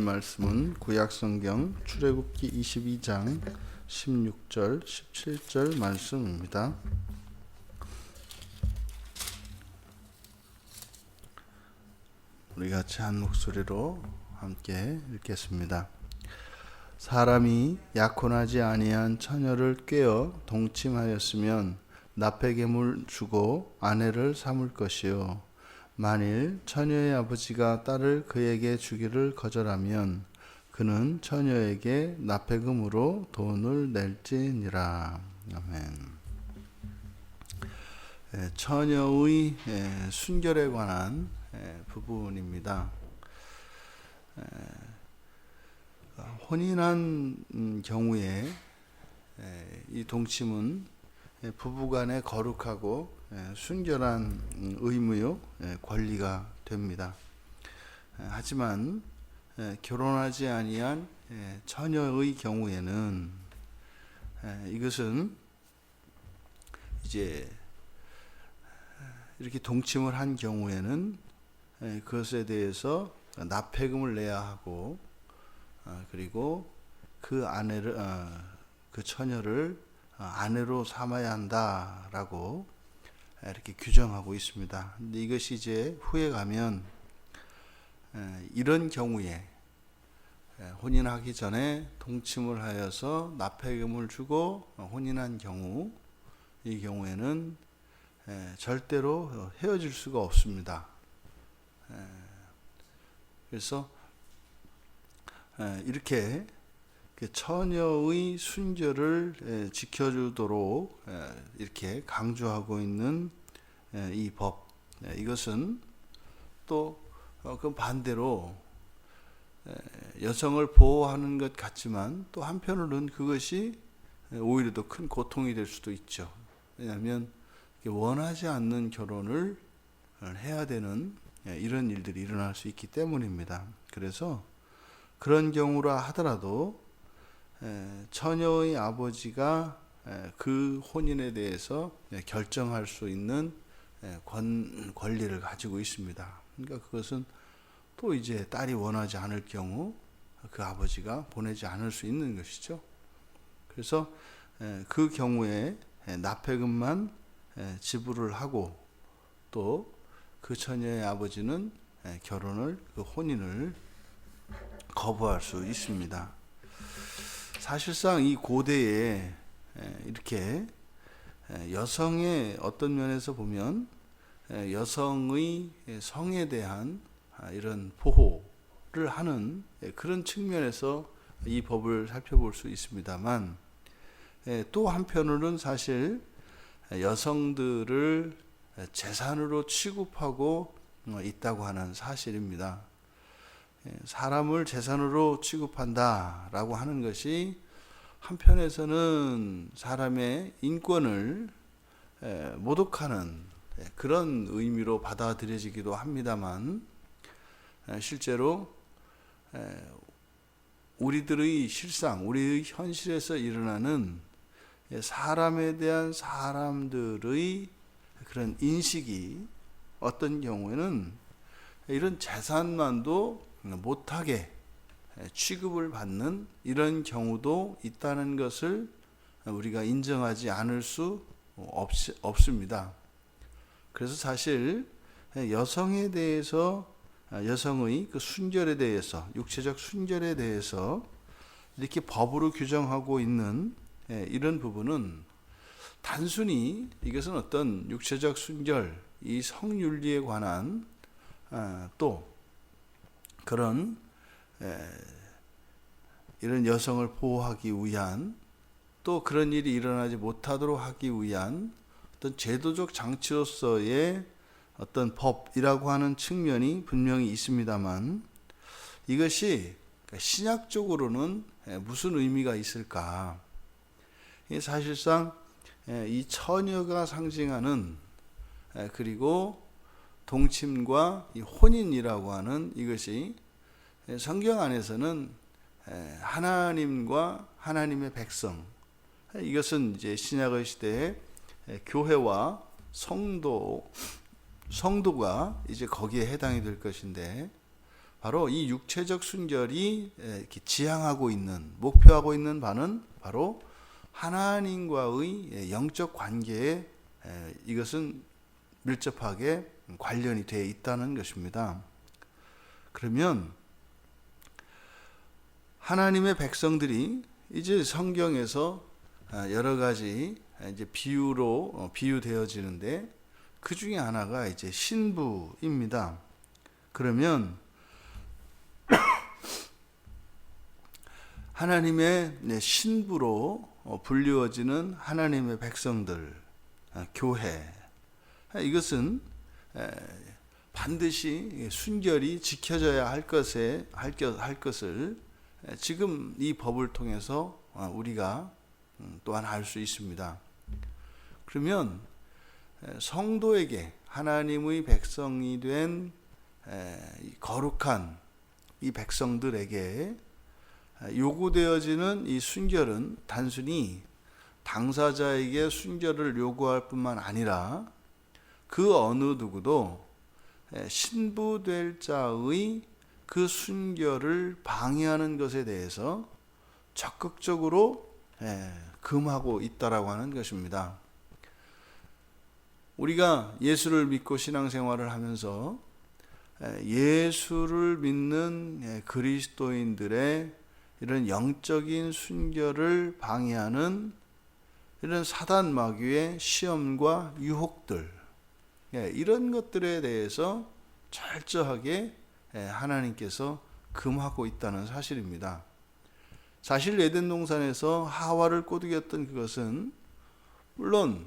말씀은 구약성경 출애굽기 22장 16절 17절 말씀입니다. 우리 같이 한 목소리로 함께 읽겠습니다. 사람이 약혼하지 아니한 처녀를 꾀어 동침하였으면 납폐금을 주고 아내를 삼을 것이요, 만일 처녀의 아버지가 딸을 그에게 주기를 거절하면 그는 처녀에게 납폐금으로 돈을 낼지니라. 아멘. 처녀의 순결에 관한 부분입니다. 혼인한 경우에 이 동침은 부부간의 거룩하고 순결한 의무요 권리가 됩니다. 하지만 결혼하지 아니한 처녀의 경우에는 이것은 이제 이렇게 동침을 한 경우에는 그것에 대해서 납폐금을 내야 하고, 그리고 그 아내를 그 처녀를 아내로 삼아야 한다라고 이렇게 규정하고 있습니다. 근데 이것이 이제 후에 가면 이런 경우에 혼인하기 전에 동침을 하여서 납폐금을 주고 혼인한 경우, 이 경우에는 절대로 헤어질 수가 없습니다. 그래서 이렇게 처녀의 순결을 지켜주도록 이렇게 강조하고 있는 이 법, 이것은 또 그 반대로 여성을 보호하는 것 같지만 또 한편으로는 그것이 오히려 더 큰 고통이 될 수도 있죠. 왜냐하면 원하지 않는 결혼을 해야 되는 이런 일들이 일어날 수 있기 때문입니다. 그래서 그런 경우라 하더라도 처녀의 아버지가 그 혼인에 대해서 결정할 수 있는 권리를 가지고 있습니다. 그러니까 그것은 또 이제 딸이 원하지 않을 경우 그 아버지가 보내지 않을 수 있는 것이죠. 그래서 그 경우에 납폐금만 지불을 하고, 또 그 처녀의 아버지는 결혼을, 그 혼인을 거부할 수 있습니다. 사실상 이 고대에 이렇게 여성의 어떤 면에서 보면 여성의 성에 대한 이런 보호를 하는 그런 측면에서 이 법을 살펴볼 수 있습니다만, 또 한편으로는 사실 여성들을 재산으로 취급하고 있다고 하는 사실입니다. 사람을 재산으로 취급한다라고 하는 것이 한편에서는 사람의 인권을 모독하는 그런 의미로 받아들여지기도 합니다만, 실제로 우리들의 실상, 우리의 현실에서 일어나는 사람에 대한 사람들의 그런 인식이 어떤 경우에는 이런 재산만도 못하게 취급을 받는 이런 경우도 있다는 것을 우리가 인정하지 않을 수 없습니다. 그래서 사실 여성에 대해서, 여성의 그 순결에 대해서, 육체적 순결에 대해서 이렇게 법으로 규정하고 있는 이런 부분은 단순히 이것은 어떤 육체적 순결, 이 성윤리에 관한 또 그런 이런 여성을 보호하기 위한, 또 그런 일이 일어나지 못하도록 하기 위한 어떤 제도적 장치로서의 어떤 법이라고 하는 측면이 분명히 있습니다만, 이것이 신약적으로는 무슨 의미가 있을까? 사실상 이 처녀가 상징하는, 그리고 동침과 이 혼인이라고 하는 이것이 성경 안에서는 하나님과 하나님의 백성, 이것은 이제 신약의 시대에 교회와 성도가 이제 거기에 해당이 될 것인데, 바로 이 육체적 순결이 이렇게 지향하고 있는, 목표하고 있는 바는 바로 하나님과의 영적 관계에 이것은 밀접하게 관련이 되어 있다는 것입니다. 그러면 하나님의 백성들이 이제 성경에서 여러 가지 이제 비유로 비유되어지는데 그 중에 하나가 이제 신부입니다. 그러면 하나님의 신부로 불리워지는 하나님의 백성들, 교회, 이것은 반드시 순결이 지켜져야 할 것을 지금 이 법을 통해서 우리가 또한 알 수 있습니다. 그러면 성도에게 하나님의 백성이 된 거룩한 이 백성들에게 요구되어지는 이 순결은 단순히 당사자에게 순결을 요구할 뿐만 아니라 그 어느 누구도 신부될 자의 그 순결을 방해하는 것에 대해서 적극적으로 금하고 있다라고 하는 것입니다. 우리가 예수를 믿고 신앙생활을 하면서 예수를 믿는 그리스도인들의 이런 영적인 순결을 방해하는 이런 사단 마귀의 시험과 유혹들, 이런 것들에 대해서 철저하게 하나님께서 금하고 있다는 사실입니다. 사실 에덴 동산에서 하와를 꼬드겼던 그것은 물론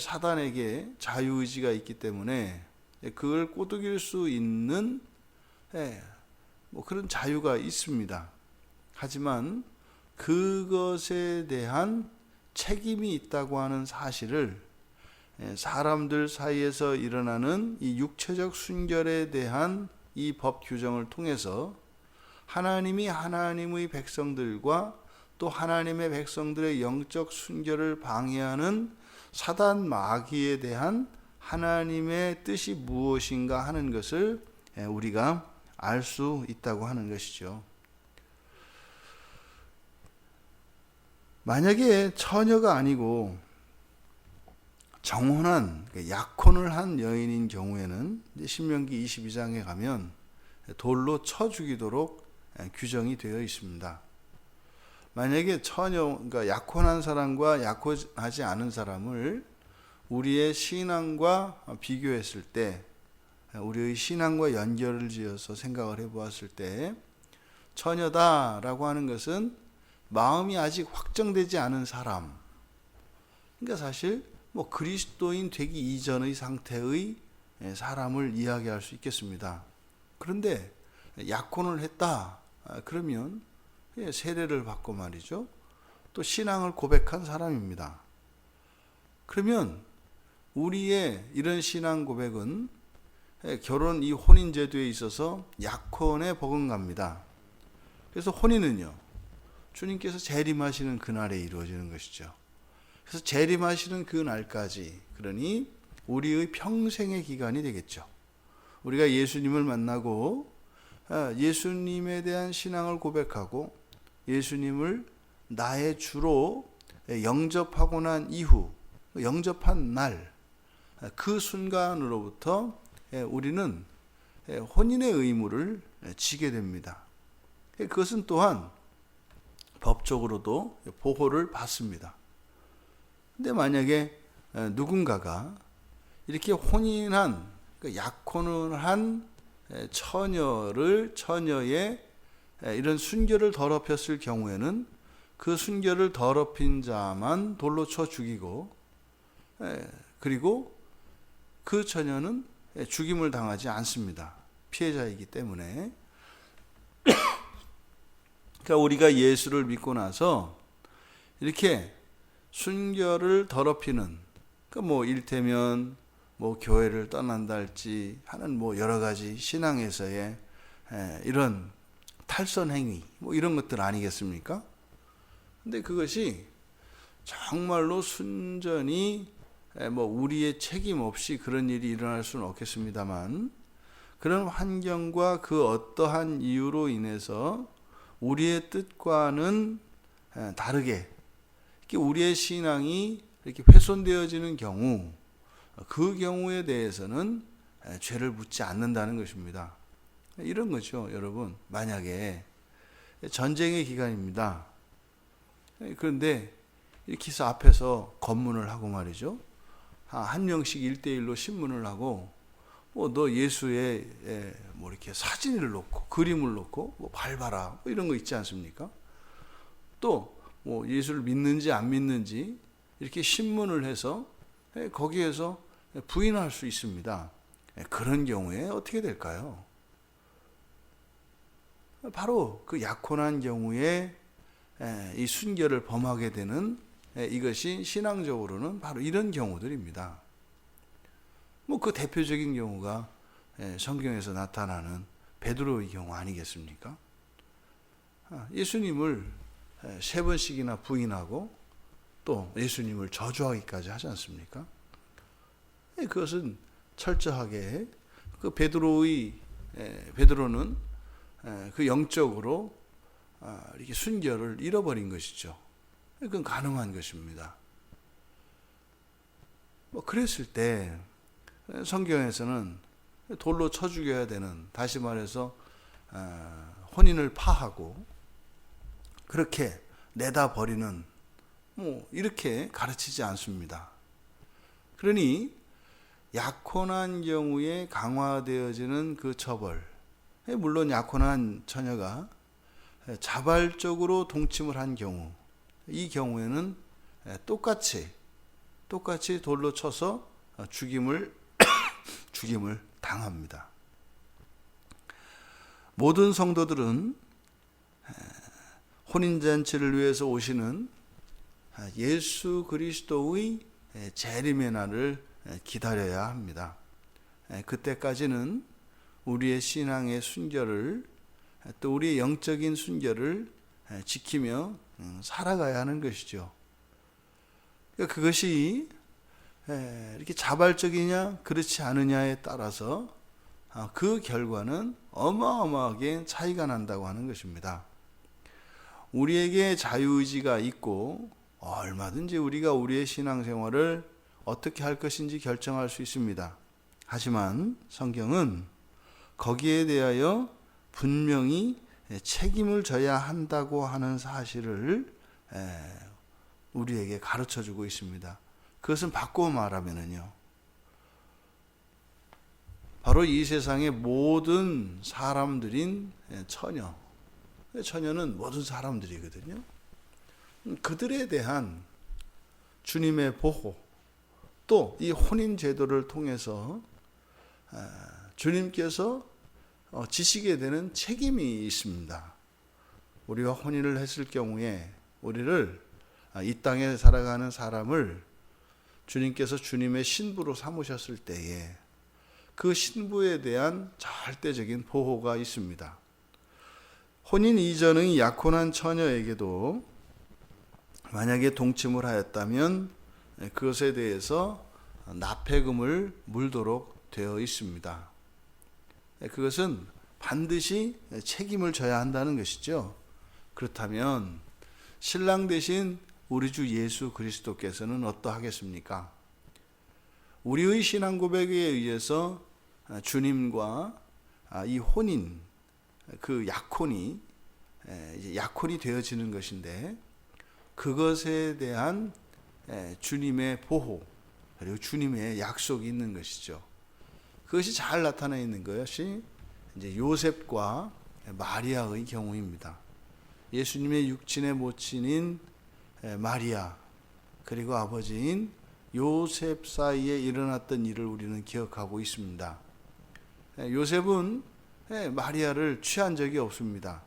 사단에게 자유의지가 있기 때문에 그걸 꼬드길 수 있는 그런 자유가 있습니다. 하지만 그것에 대한 책임이 있다고 하는 사실을 사람들 사이에서 일어나는 이 육체적 순결에 대한 이 법 규정을 통해서 하나님이 하나님의 백성들과 또 하나님의 백성들의 영적 순결을 방해하는 사단 마귀에 대한 하나님의 뜻이 무엇인가 하는 것을 우리가 알 수 있다고 하는 것이죠. 만약에 처녀가 아니고 정혼한, 약혼을 한 여인인 경우에는 신명기 22장에 가면 돌로 쳐 죽이도록 규정이 되어 있습니다. 만약에 처녀, 그러니까 약혼한 사람과 약혼하지 않은 사람을 우리의 신앙과 비교했을 때, 우리의 신앙과 연결을 지어서 생각을 해보았을 때, 처녀다라고 하는 것은 마음이 아직 확정되지 않은 사람, 그러니까 사실 그리스도인 되기 이전의 상태의 사람을 이야기할 수 있겠습니다. 그런데 약혼을 했다 그러면 세례를 받고 말이죠, 또 신앙을 고백한 사람입니다. 그러면 우리의 이런 신앙 고백은 결혼 이 혼인 제도에 있어서 약혼에 버금갑니다. 그래서 혼인은요, 주님께서 재림하시는 그날에 이루어지는 것이죠. 그래서 재림하시는 그 날까지, 그러니 우리의 평생의 기간이 되겠죠. 우리가 예수님을 만나고 예수님에 대한 신앙을 고백하고 예수님을 나의 주로 영접하고 난 이후, 영접한 날, 그 순간으로부터 우리는 혼인의 의무를 지게 됩니다. 그것은 또한 법적으로도 보호를 받습니다. 근데 만약에 누군가가 이렇게 혼인한, 약혼을 한 처녀의 이런 순결을 더럽혔을 경우에는 그 순결을 더럽힌 자만 돌로 쳐 죽이고, 그리고 그 처녀는 죽임을 당하지 않습니다. 피해자이기 때문에. 그러니까 우리가 예수를 믿고 나서 이렇게 순결을 더럽히는, 그러니까 일테면 교회를 떠난다 할지 하는 여러 가지 신앙에서의 이런 탈선 행위, 이런 것들 아니겠습니까? 근데 그것이 정말로 순전히 우리의 책임 없이 그런 일이 일어날 수는 없겠습니다만, 그런 환경과 그 어떠한 이유로 인해서 우리의 뜻과는 다르게 이렇게 우리의 신앙이 이렇게 훼손되어지는 경우, 그 경우에 대해서는 죄를 묻지 않는다는 것입니다. 이런 거죠, 여러분. 만약에 전쟁의 기간입니다. 그런데 이렇게 해서 앞에서 검문을 하고 말이죠. 한 명씩 1대1로 신문을 하고, 너 예수의 이렇게 사진을 놓고, 그림을 놓고, 밟아라, 이런 거 있지 않습니까? 또, 예수를 믿는지 안 믿는지, 이렇게 신문을 해서, 거기에서 부인할 수 있습니다. 그런 경우에 어떻게 될까요? 바로 그 약혼한 경우에 이 순결을 범하게 되는 이것이 신앙적으로는 바로 이런 경우들입니다. 그 대표적인 경우가 성경에서 나타나는 베드로의 경우 아니겠습니까? 예수님을 3번씩이나 부인하고 또 예수님을 저주하기까지 하지 않습니까? 그것은 철저하게 그 베드로는 그 영적으로 이렇게 순결을 잃어버린 것이죠. 그건 가능한 것입니다. 그랬을 때 성경에서는 돌로 쳐 죽여야 되는, 다시 말해서 혼인을 파하고 그렇게 내다 버리는 이렇게 가르치지 않습니다. 그러니 약혼한 경우에 강화되어지는 그 처벌, 물론 약혼한 처녀가 자발적으로 동침을 한 경우, 이 경우에는 똑같이 돌로 쳐서 죽임을 당합니다. 모든 성도들은 혼인잔치를 위해서 오시는 예수 그리스도의 재림의 날을 기다려야 합니다. 그때까지는 우리의 신앙의 순결을, 또 우리의 영적인 순결을 지키며 살아가야 하는 것이죠. 그것이 이렇게 자발적이냐 그렇지 않느냐에 따라서 그 결과는 어마어마하게 차이가 난다고 하는 것입니다. 우리에게 자유의지가 있고 얼마든지 우리가 우리의 신앙생활을 어떻게 할 것인지 결정할 수 있습니다. 하지만 성경은 거기에 대하여 분명히 책임을 져야 한다고 하는 사실을 우리에게 가르쳐주고 있습니다. 그것은 바꿔 말하면요, 바로 이 세상의 모든 사람들인 처녀는 모든 사람들이거든요. 그들에 대한 주님의 보호, 또 이 혼인 제도를 통해서 주님께서 지시게 되는 책임이 있습니다. 우리가 혼인을 했을 경우에 우리를, 이 땅에 살아가는 사람을 주님께서 주님의 신부로 삼으셨을 때에 그 신부에 대한 절대적인 보호가 있습니다. 혼인 이전의 약혼한 처녀에게도 만약에 동침을 하였다면 그것에 대해서 납폐금을 물도록 되어 있습니다. 그것은 반드시 책임을 져야 한다는 것이죠. 그렇다면 신랑 되신 우리 주 예수 그리스도께서는 어떠하겠습니까? 우리의 신앙 고백에 의해서 주님과 이 혼인, 그 약혼이 되어지는 것인데, 그것에 대한 주님의 보호, 그리고 주님의 약속이 있는 것이죠. 그것이 잘 나타나 있는 것이 이제 요셉과 마리아의 경우입니다. 예수님의 육친의 모친인 마리아, 그리고 아버지인 요셉 사이에 일어났던 일을 우리는 기억하고 있습니다. 요셉은 마리아를 취한 적이 없습니다.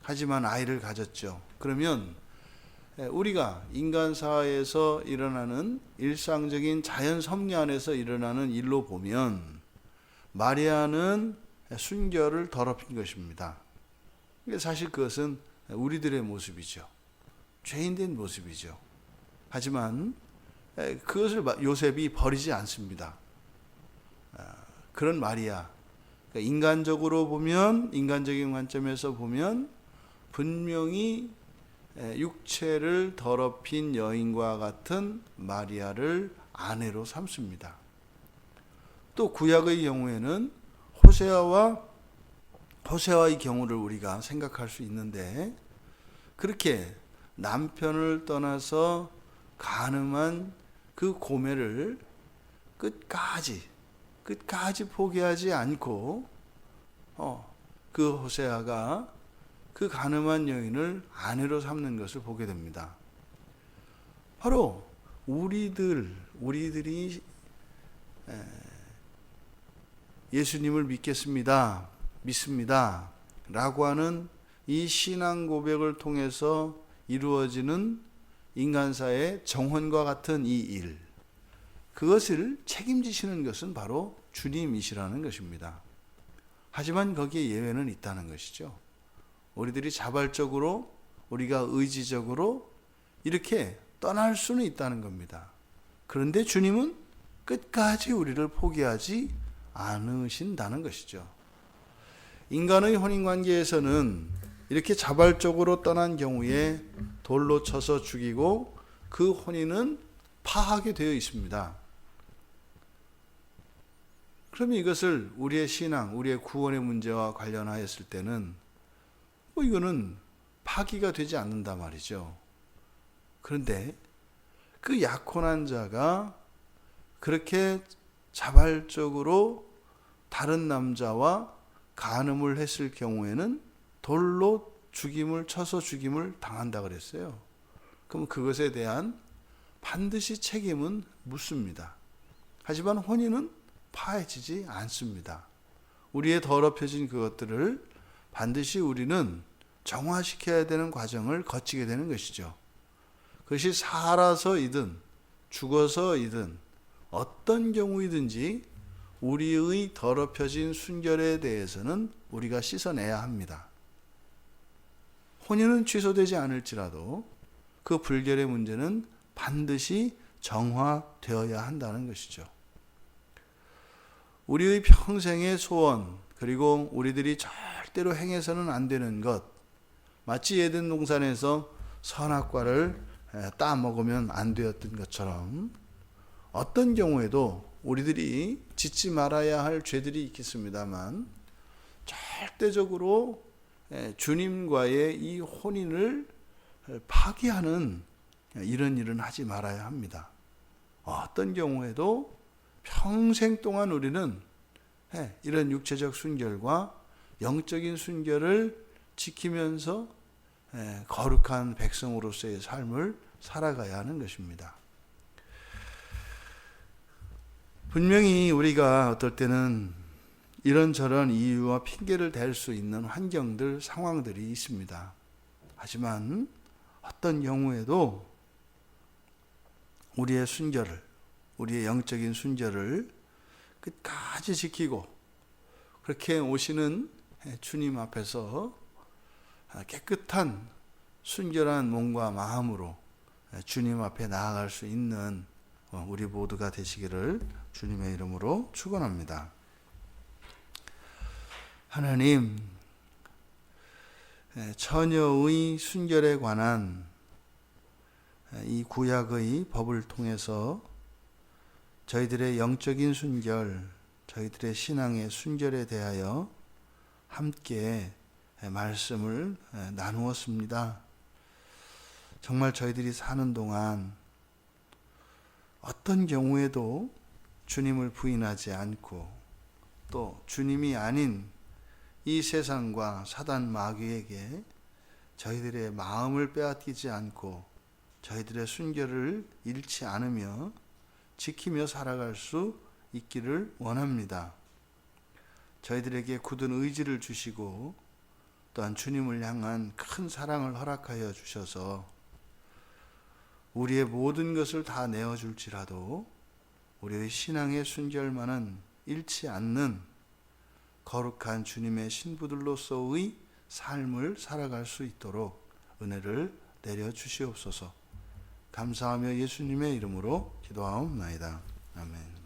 하지만 아이를 가졌죠. 그러면 우리가 인간 사회에서 일어나는 일상적인 자연 섭리 안에서 일어나는 일로 보면 마리아는 순결을 더럽힌 것입니다. 사실 그것은 우리들의 모습이죠. 죄인된 모습이죠. 하지만 그것을 요셉이 버리지 않습니다. 그런 마리아, 그러니까 인간적으로 보면, 인간적인 관점에서 보면 분명히 육체를 더럽힌 여인과 같은 마리아를 아내로 삼습니다. 또 구약의 경우에는 호세아의 경우를 우리가 생각할 수 있는데, 그렇게 남편을 떠나서 간음한 그 고매를 끝까지 포기하지 않고 그 호세아가 그 간음한 여인을 아내로 삼는 것을 보게 됩니다. 바로 우리들이 예수님을 믿습니다 라고 하는 이 신앙 고백을 통해서 이루어지는 인간사의 정혼과 같은 이 일, 그것을 책임지시는 것은 바로 주님이시라는 것입니다. 하지만 거기에 예외는 있다는 것이죠. 우리들이 자발적으로, 우리가 의지적으로 이렇게 떠날 수는 있다는 겁니다. 그런데 주님은 끝까지 우리를 포기하지 않으신다는 것이죠. 인간의 혼인관계에서는 이렇게 자발적으로 떠난 경우에 돌로 쳐서 죽이고 그 혼인은 파하게 되어 있습니다. 그러면 이것을 우리의 신앙, 우리의 구원의 문제와 관련하였을 때는 이거는 파기가 되지 않는다 말이죠. 그런데 그 약혼한 자가 그렇게 자발적으로 다른 남자와 간음을 했을 경우에는 돌로 쳐서 죽임을 당한다 그랬어요. 그럼 그것에 대한 반드시 책임은 묻습니다. 하지만 혼인은 파해지지 않습니다. 우리의 더럽혀진 그것들을 반드시 우리는 정화시켜야 되는 과정을 거치게 되는 것이죠. 그것이 살아서이든 죽어서이든 어떤 경우이든지 우리의 더럽혀진 순결에 대해서는 우리가 씻어내야 합니다. 혼인은 취소되지 않을지라도 그 불결의 문제는 반드시 정화되어야 한다는 것이죠. 우리의 평생의 소원, 그리고 우리들이 절대로 행해서는 안 되는 것, 마치 에덴 동산에서 선악과를 따 먹으면 안 되었던 것처럼 어떤 경우에도 우리들이 짓지 말아야 할 죄들이 있겠습니다만 절대적으로 주님과의 이 혼인을 파기하는 이런 일은 하지 말아야 합니다. 어떤 경우에도 평생 동안 우리는 이런 육체적 순결과 영적인 순결을 지키면서 거룩한 백성으로서의 삶을 살아가야 하는 것입니다. 분명히 우리가 어떨 때는 이런저런 이유와 핑계를 댈 수 있는 환경들, 상황들이 있습니다. 하지만 어떤 경우에도 우리의 순결을, 우리의 영적인 순결을 끝까지 지키고 그렇게 오시는 주님 앞에서 깨끗한 순결한 몸과 마음으로 주님 앞에 나아갈 수 있는 우리 모두가 되시기를 주님의 이름으로 축원합니다. 하나님, 처녀의 순결에 관한 이 구약의 법을 통해서 저희들의 영적인 순결, 저희들의 신앙의 순결에 대하여 함께 말씀을 나누었습니다. 정말 저희들이 사는 동안 어떤 경우에도 주님을 부인하지 않고 또 주님이 아닌 이 세상과 사단 마귀에게 저희들의 마음을 빼앗기지 않고 저희들의 순결을 잃지 않으며 지키며 살아갈 수 있기를 원합니다. 저희들에게 굳은 의지를 주시고 또한 주님을 향한 큰 사랑을 허락하여 주셔서 우리의 모든 것을 다 내어줄지라도 우리의 신앙의 순결만은 잃지 않는 거룩한 주님의 신부들로서의 삶을 살아갈 수 있도록 은혜를 내려주시옵소서. 감사하며 예수님의 이름으로 기도하옵나이다. 아멘.